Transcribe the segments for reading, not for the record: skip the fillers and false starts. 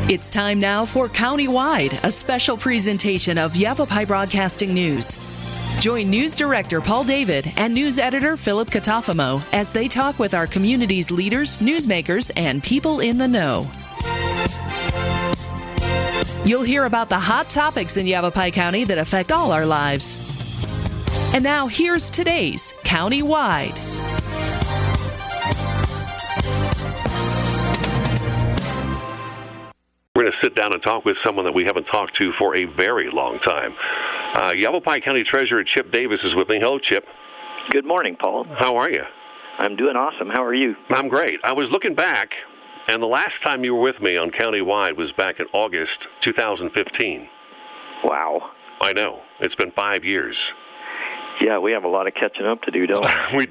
It's time now for Countywide, a special presentation of Yavapai Broadcasting News. Join News Director Paul David and News Editor Philip Catafamo as they talk with our community's leaders, newsmakers, and people in the know. You'll hear about the hot topics in Yavapai County that affect all our lives. And now here's today's Countywide. We're going to sit down and talk with someone that we haven't talked to for a very long time. Yavapai County Treasurer Chip Davis is with me. Hello, Chip. Good morning, Paul. How are you? I'm doing awesome. How are you? I'm great. I was looking back, and the last time you were with me on Countywide was back in August 2015. Wow. I know. It's been 5 years. Yeah, we have a lot of catching up to do, don't we? We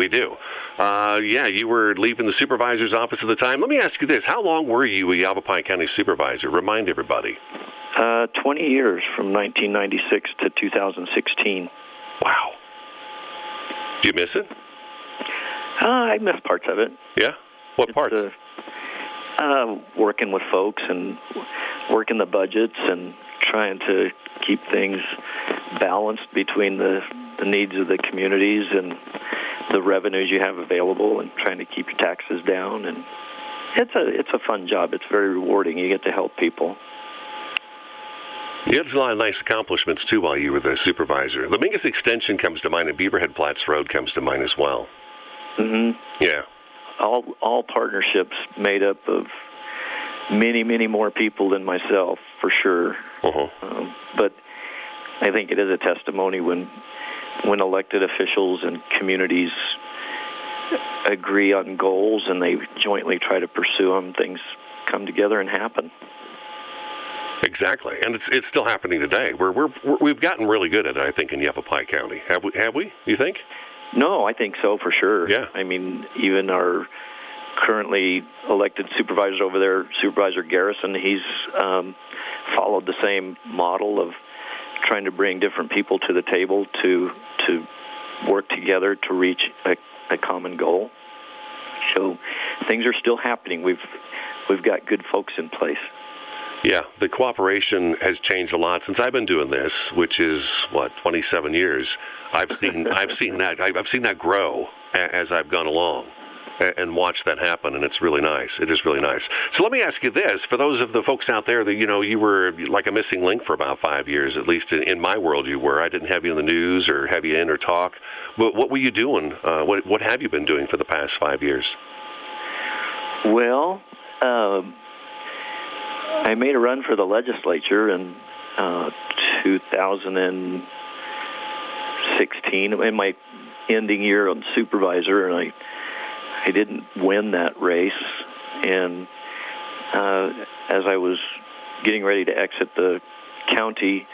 do. Yeah, you were leaving the supervisor's office at the time. Let me ask you this. How long were you a Yavapai County supervisor? Remind everybody. 20 years from 1996 to 2016. Wow. Do you miss it? I miss parts of it. Yeah? What parts? Working with folks and working the budgets and trying to keep things balanced between the needs of the communities and the revenues you have available, and trying to keep your taxes down. And it's a fun job. It's very rewarding. You get to help people. You had a lot of nice accomplishments, too, while you were the supervisor. The biggest extension comes to mind, and Beaverhead Flats Road comes to mind as well. Mm-hmm. Yeah. All partnerships made up of many, many more people than myself, for sure. Uh-huh. But I think it is a testimony when elected officials and communities agree on goals and they jointly try to pursue them, things come together and happen. Exactly, and it's still happening today. We've gotten really good at it, I think, in Yavapai County. Have we? You think? No, I think so, for sure. Yeah. I mean, even our currently elected supervisor over there, Supervisor Garrison, he's followed the same model of trying to bring different people to the table to work together to reach a common goal. So things are still happening. We've got good folks in place. Yeah, the cooperation has changed a lot since I've been doing this, which is 27 years. I've seen that grow as I've gone along and watched that happen, and it's really nice. It is really nice. So let me ask you this: for those of the folks out there that you were like a missing link for about 5 years, at least in my world, you were. I didn't have you in the news or have you in or talk. But what were you doing? What have you been doing for the past 5 years? Well, I made a run for the legislature in 2016, in my ending year on supervisor, and I didn't win that race. And as I was getting ready to exit the county,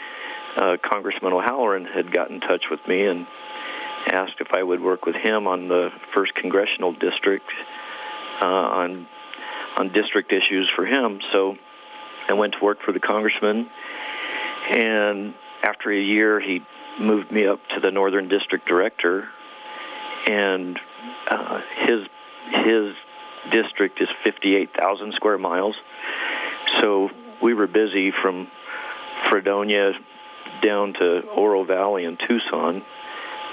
Congressman O'Halloran had got in touch with me and asked if I would work with him on the 1st Congressional District on district issues for him. So I went to work for the congressman, and after a year, he moved me up to the Northern District Director, and his district is 58,000 square miles. So we were busy from Fredonia down to Oro Valley and Tucson,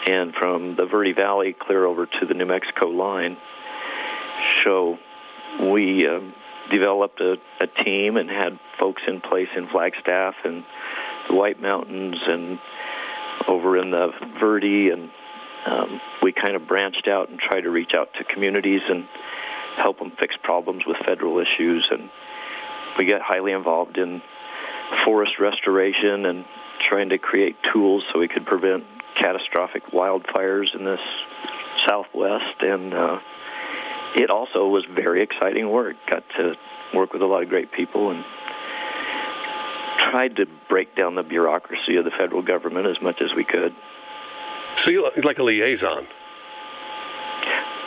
and from the Verde Valley clear over to the New Mexico line. So we developed a team and had folks in place in Flagstaff and the White Mountains and over in the Verde, and we kind of branched out and tried to reach out to communities and help them fix problems with federal issues. And we got highly involved in forest restoration and trying to create tools so we could prevent catastrophic wildfires in this Southwest. And it also was very exciting work. Got to work with a lot of great people and tried to break down the bureaucracy of the federal government as much as we could. So you're like a liaison?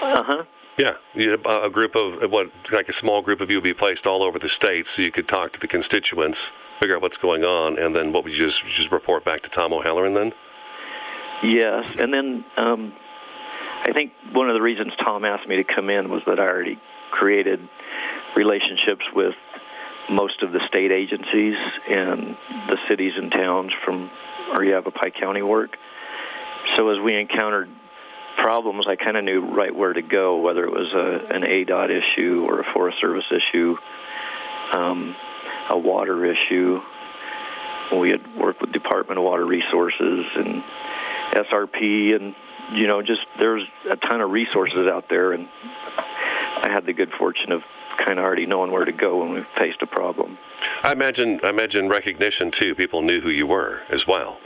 Uh-huh. Yeah, a group of, like a small group of you would be placed all over the state so you could talk to the constituents, figure out what's going on, and then what would you just report back to Tom O'Halloran then? Yes, and then I think one of the reasons Tom asked me to come in was that I already created relationships with most of the state agencies and the cities and towns from our Yavapai County work. So as we encountered problems, I kind of knew right where to go, whether it was an ADOT issue or a Forest Service issue, a water issue. We had worked with Department of Water Resources and SRP, and just there's a ton of resources out there, and I had the good fortune of kind of already knowing where to go when we faced a problem. I imagine recognition too. People knew who you were as well.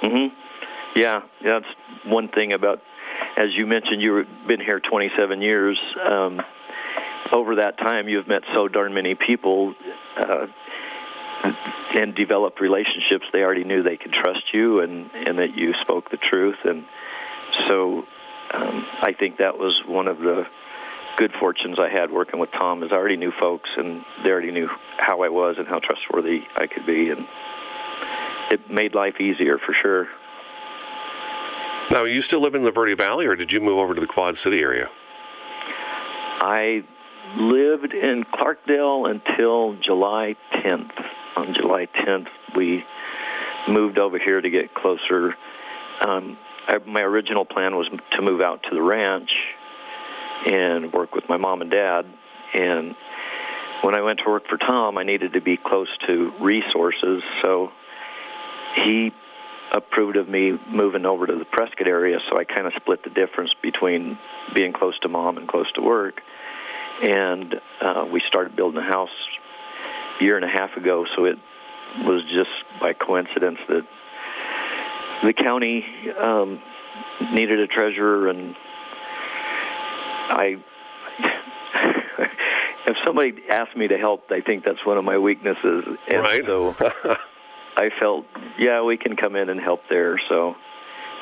Mm-hmm. Yeah, that's one thing about, as you mentioned, you've been here 27 years. Over that time, you've met so darn many people and developed relationships. They already knew they could trust you and that you spoke the truth. And so I think that was one of the good fortunes I had working with Tom, is I already knew folks, and they already knew how I was and how trustworthy I could be. And it made life easier for sure. Now, are you still living in the Verde Valley, or did you move over to the Quad City area? I lived in Clarkdale until July 10th. On July 10th, we moved over here to get closer. My original plan was to move out to the ranch and work with my mom and dad. And when I went to work for Tom, I needed to be close to resources, so he approved of me moving over to the Prescott area, so I kind of split the difference between being close to mom and close to work. And we started building a house a year and a half ago, so it was just by coincidence that the county needed a treasurer, and if somebody asked me to help, I think that's one of my weaknesses. And right. So I felt, we can come in and help there. So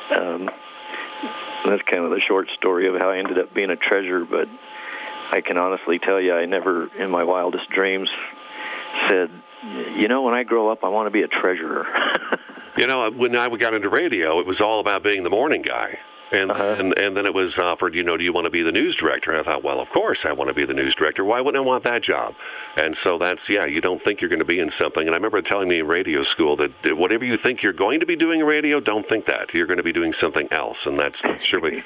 that's kind of the short story of how I ended up being a treasurer. But I can honestly tell you, I never in my wildest dreams said, when I grow up, I want to be a treasurer. When I got into radio, it was all about being the morning guy. And then it was offered, do you want to be the news director? And I thought, well, of course I want to be the news director. Why wouldn't I want that job? And so that's, you don't think you're going to be in something. And I remember telling me in radio school that whatever you think you're going to be doing in radio, don't think that. You're going to be doing something else. And that's surely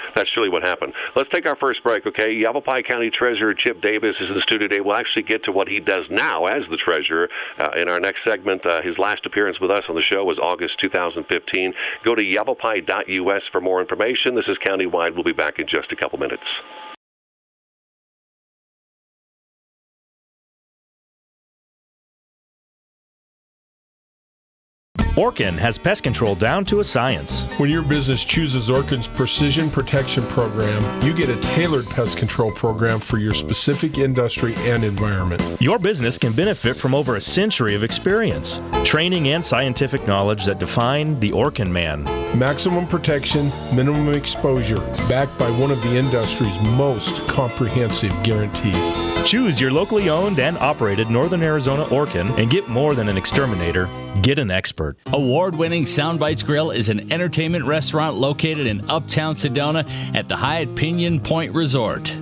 what happened. Let's take our first break, okay? Yavapai County Treasurer Chip Davis is in the studio today. We'll actually get to what he does now as the treasurer in our next segment. His last appearance with us on the show was August 2015. Go to yavapai.us for more information. This is Countywide. We'll be back in just a couple minutes. ORKIN has pest control down to a science. When your business chooses ORKIN's Precision Protection Program, you get a tailored pest control program for your specific industry and environment. Your business can benefit from over a century of experience, training, and scientific knowledge that define the ORKIN man. Maximum protection, minimum exposure, backed by one of the industry's most comprehensive guarantees. Choose your locally owned and operated Northern Arizona ORKIN and get more than an exterminator. Get an expert. Award-winning Soundbites Grill is an entertainment restaurant located in Uptown Sedona at the Hyatt Pinion Point Resort.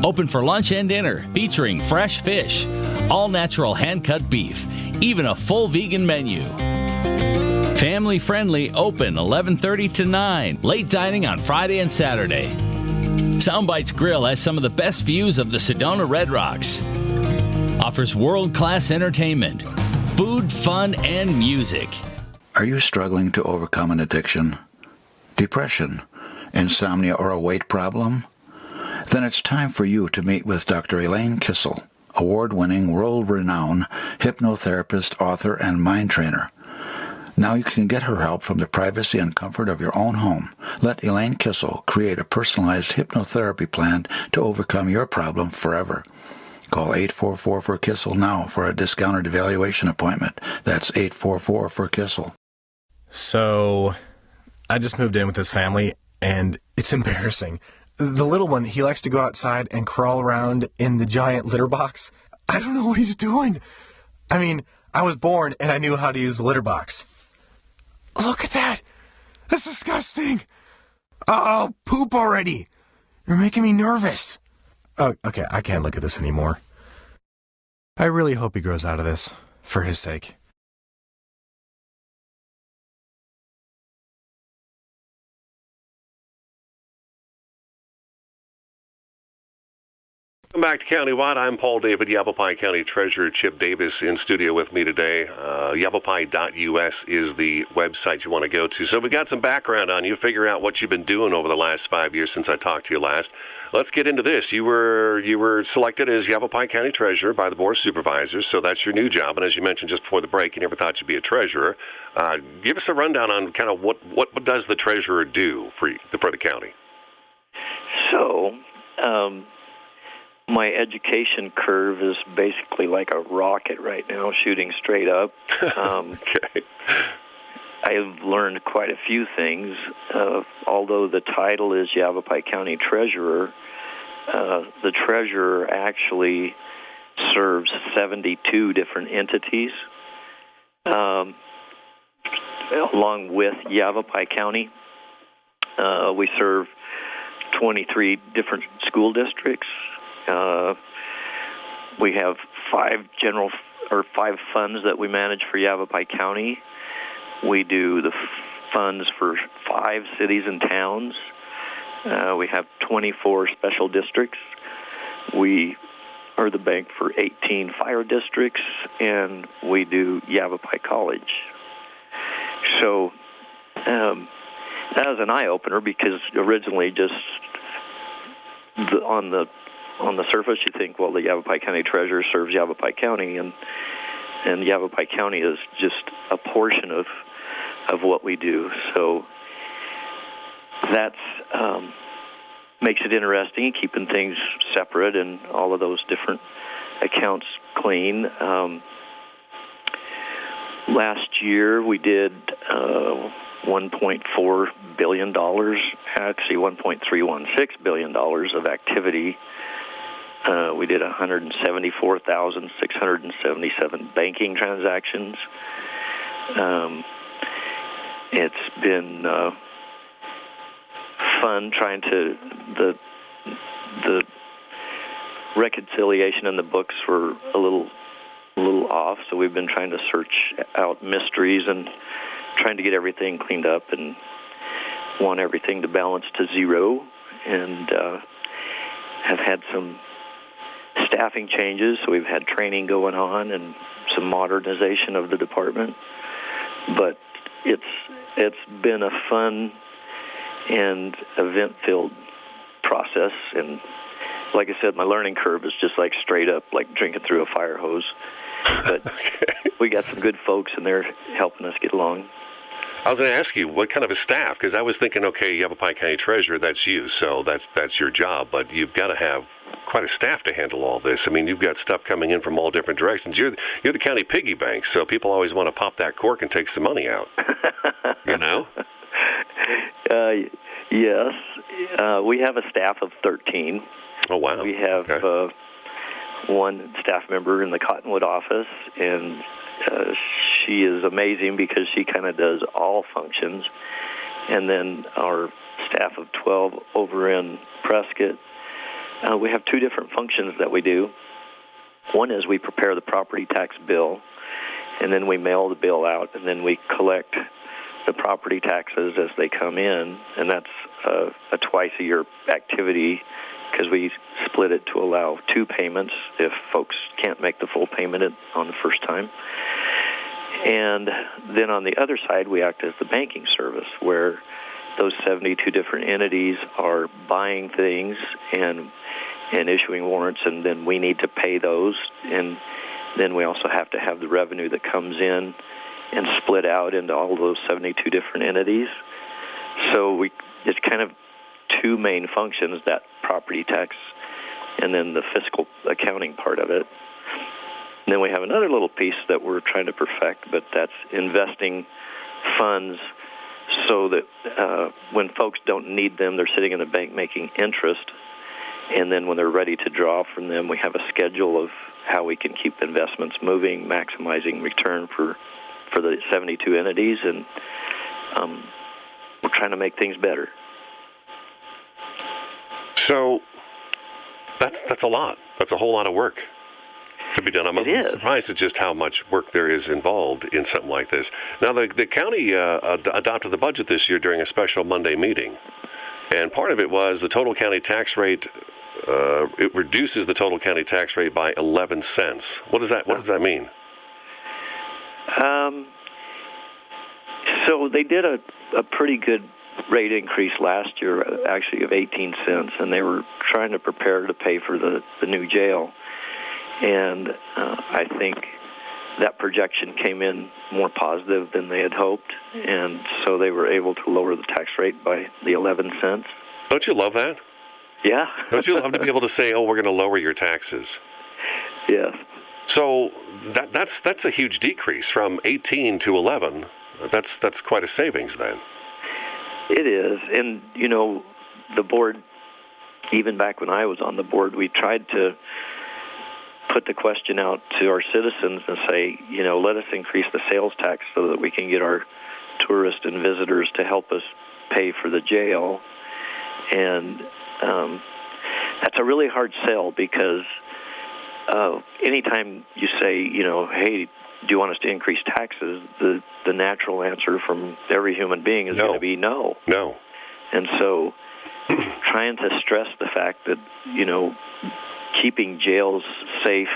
Open for lunch and dinner, featuring fresh fish, all-natural hand-cut beef, even a full vegan menu. Family-friendly, open 11:30 to 9. Late dining on Friday and Saturday. Soundbites Grill has some of the best views of the Sedona Red Rocks. Offers world-class entertainment, food, fun, and music. Are you struggling to overcome an addiction, depression, insomnia, or a weight problem? Then it's time for you to meet with Dr. Elaine Kissel, award-winning, world-renowned hypnotherapist, author, and mind trainer. Now you can get her help from the privacy and comfort of your own home. Let Elaine Kissel create a personalized hypnotherapy plan to overcome your problem forever. Call 844-4KISSEL now for a discounted evaluation appointment. That's 844-4KISSEL. So, I just moved in with this family, and it's embarrassing. The little one, he likes to go outside and crawl around in the giant litter box. I don't know what he's doing. I mean, I was born, and I knew how to use the litter box. Look at that! That's disgusting! Oh, poop already! You're making me nervous. Oh, okay, I can't look at this anymore. I really hope he grows out of this, for his sake. Welcome back to Countywide. I'm Paul David, Yavapai County Treasurer Chip Davis in studio with me today. Yavapai.us is the website you want to go to. So we got some background on you, figure out what you've been doing over the last 5 years since I talked to you last. Let's get into this. You were selected as Yavapai County Treasurer by the Board of Supervisors, so that's your new job. And as you mentioned just before the break, you never thought you'd be a treasurer. Give us a rundown on kind of what does the treasurer do for the county? So, my education curve is basically like a rocket right now, shooting straight up. Okay. I've learned quite a few things. Although the title is Yavapai County Treasurer, the treasurer actually serves 72 different entities, along with Yavapai County. We serve 23 different school districts. We have five funds that we manage for Yavapai County. We do the funds for 5 cities and towns. We have 24 special districts. We are the bank for 18 fire districts, and we do Yavapai College. So that was an eye-opener because originally just on the surface you think, well, the Yavapai County Treasurer serves Yavapai County, and Yavapai County is just a portion of what we do. So that's makes it interesting, keeping things separate and all of those different accounts clean. Last year we did $1.4 billion, actually $1.316 billion of activity. We did 174,677 banking transactions. It's been fun trying to the reconciliation in the books were a little off, so we've been trying to search out mysteries and trying to get everything cleaned up and want everything to balance to zero, and have had some staffing changes, so we've had training going on and some modernization of the department. But it's been a fun and event-filled process, and like I said, my learning curve is just like straight up, like drinking through a fire hose. But we got some good folks, and they're helping us get along. I was going to ask you, what kind of a staff? Because I was thinking, okay, Yavapai County Treasurer, that's you, so that's your job. But you've got to have quite a staff to handle all this. I mean, you've got stuff coming in from all different directions. You're the county piggy bank, so people always want to pop that cork and take some money out. You know? Yes. We have a staff of 13. Oh, wow. We have one staff member in the Cottonwood office, and she is amazing because she kind of does all functions. And then our staff of 12 over in Prescott, we have 2 different functions that we do. One is we prepare the property tax bill, and then we mail the bill out, and then we collect the property taxes as they come in, and that's a twice-a-year activity because we split it to allow 2 payments if folks can't make the full payment on the first time. And then on the other side, we act as the banking service, where those 72 different entities are buying things and issuing warrants, and then we need to pay those, and then we also have to have the revenue that comes in and split out into all those 72 different entities. So it's kind of 2 main functions, that property tax and then the fiscal accounting part of it. And then we have another little piece that we're trying to perfect, but that's investing funds so that when folks don't need them, they're sitting in the bank making interest. And then when they're ready to draw from them, we have a schedule of how we can keep investments moving, maximizing return for the 72 entities, and we're trying to make things better. So that's a lot. That's a whole lot of work to be done. I'm surprised at just how much work there is involved in something like this. Now, the county adopted the budget this year during a special Monday meeting, and part of it was the total county tax rate. It reduces the total county tax rate by 11 cents. What does that mean? So they did a pretty good rate increase last year, actually of 18 cents, and they were trying to prepare to pay for the new jail. And I think that projection came in more positive than they had hoped, and so they were able to lower the tax rate by the 11 cents. Don't you love that? Yeah. Don't you love to be able to say, oh, we're going to lower your taxes? Yes. So that's a huge decrease from 18 to 11. That's quite a savings then. It is. And, the board, even back when I was on the board, we tried to put the question out to our citizens and say, let us increase the sales tax so that we can get our tourists and visitors to help us pay for the jail. And that's a really hard sell because anytime you say, hey, do you want us to increase taxes, the natural answer from every human being is going to be no. No. And so trying to stress the fact that, keeping jails safe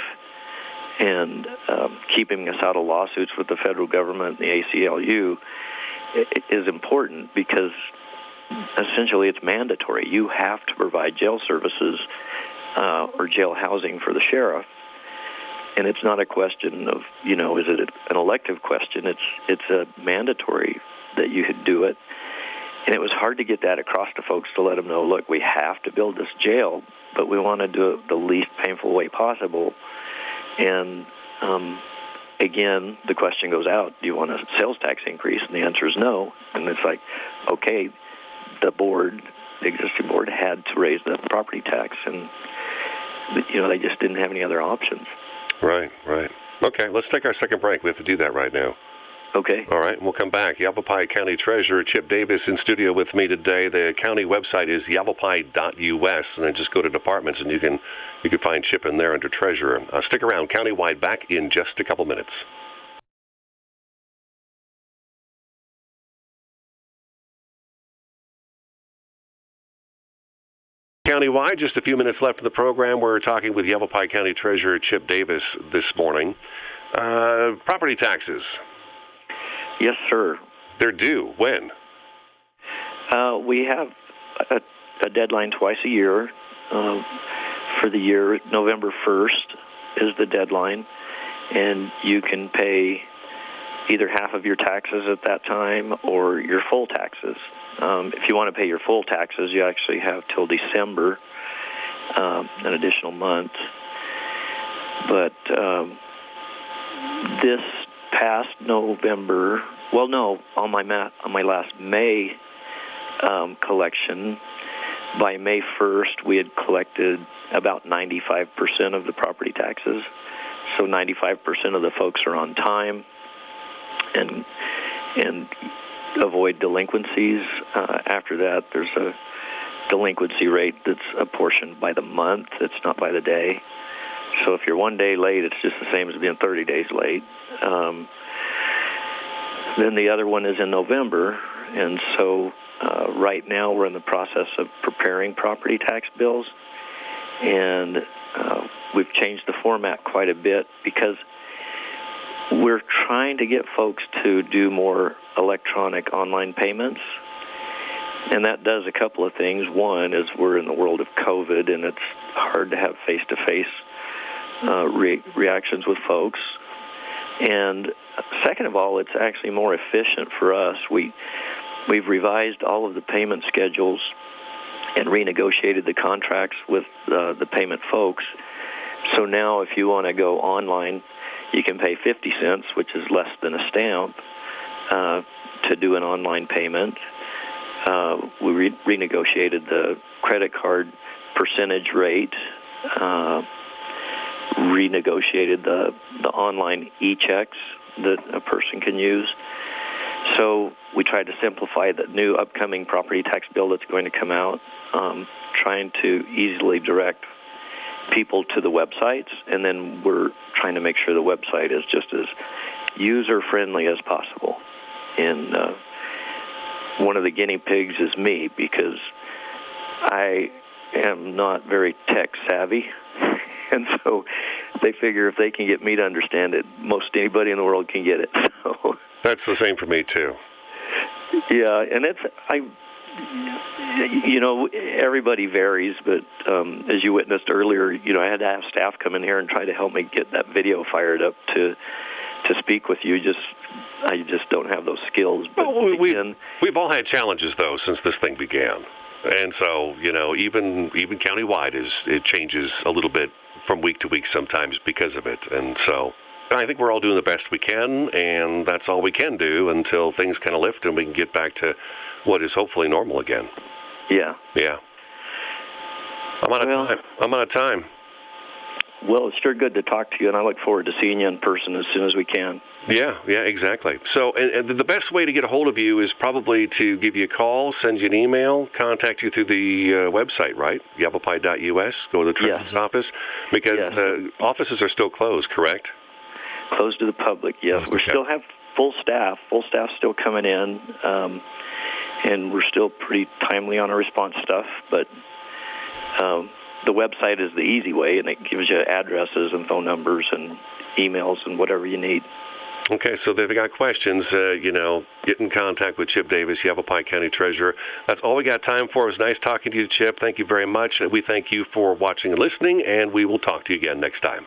and keeping us out of lawsuits with the federal government and the ACLU is important because essentially it's mandatory. You have to provide jail services or jail housing for the sheriff. And it's not a question of, is it an elective question? It's a mandatory that you could do it. And it was hard to get that across to folks to let them know, look, we have to build this jail, but we want to do it the least painful way possible. And again, the question goes out, do you want a sales tax increase? And the answer is no. And it's like, okay, the existing board had to raise the property tax, and they just didn't have any other options. Right. Okay, let's take our second break. We have to do that right now. Okay. All right, we'll come back. Yavapai County Treasurer Chip Davis in studio with me today. The county website is yavapai.us, and then just go to departments, and you can find Chip in there under Treasurer. Stick around. Countywide back in just a couple minutes. Countywide, just a few minutes left of the program. We're talking with Yavapai County Treasurer Chip Davis this morning. Property taxes. Yes, sir. They're due. When? We have a deadline twice a year. For the year, November 1st is the deadline, and you can pay either half of your taxes at that time or your full taxes. If you want to pay your full taxes, you actually have till December, an additional month. But this past November, on my last May collection, by May 1st, we had collected about 95% of the property taxes. So 95% of the folks are on time and avoid delinquencies. After that, there's a delinquency rate that's apportioned by the month. It's not by the day. So if you're 1 day late, it's just the same as being 30 days late. Then the other one is in November, and so right now we're in the process of preparing property tax bills, and we've changed the format quite a bit because we're trying to get folks to do more electronic online payments, and that does a couple of things. One is we're in the world of COVID, and it's hard to have face-to-face reactions with folks. And second of all, it's actually more efficient for us. We've revised all of the payment schedules and renegotiated the contracts with the payment folks. So now if you want to go online, you can pay 50 cents, which is less than a stamp, to do an online payment. We renegotiated the credit card percentage rate, renegotiated the online e-checks that a person can use. So we tried to simplify the new upcoming property tax bill that's going to come out, trying to easily direct people to the websites, and then we're trying to make sure the website is just as user-friendly as possible. And one of the guinea pigs is me, because I am not very tech-savvy, and so they figure if they can get me to understand it, most anybody in the world can get it. So that's the same for me, too. Yeah, and everybody varies, but as you witnessed earlier, I had to have staff come in here and try to help me get that video fired up to speak with you. I just don't have those skills. But well, we've all had challenges, though, since this thing began. And so, even countywide, it changes a little bit from week to week sometimes because of it. And so I think we're all doing the best we can, and that's all we can do until things kind of lift and we can get back to what is hopefully normal again. Yeah. Yeah. I'm out of time. Well, it's sure good to talk to you, and I look forward to seeing you in person as soon as we can. Yeah, exactly. So, and the best way to get a hold of you is probably to give you a call, send you an email, contact you through the website, right? Yavapai.us, go to the Treasurer's office, because the offices are still closed, correct? Closed to the public, yes. We still have full staff. Full staff still coming in, and we're still pretty timely on our response stuff, but the website is the easy way, and it gives you addresses and phone numbers and emails and whatever you need. Okay, so if they've got questions, get in contact with Chip Davis, Yavapai County Treasurer. That's all we got time for. It was nice talking to you, Chip. Thank you very much. We thank you for watching and listening, and we will talk to you again next time.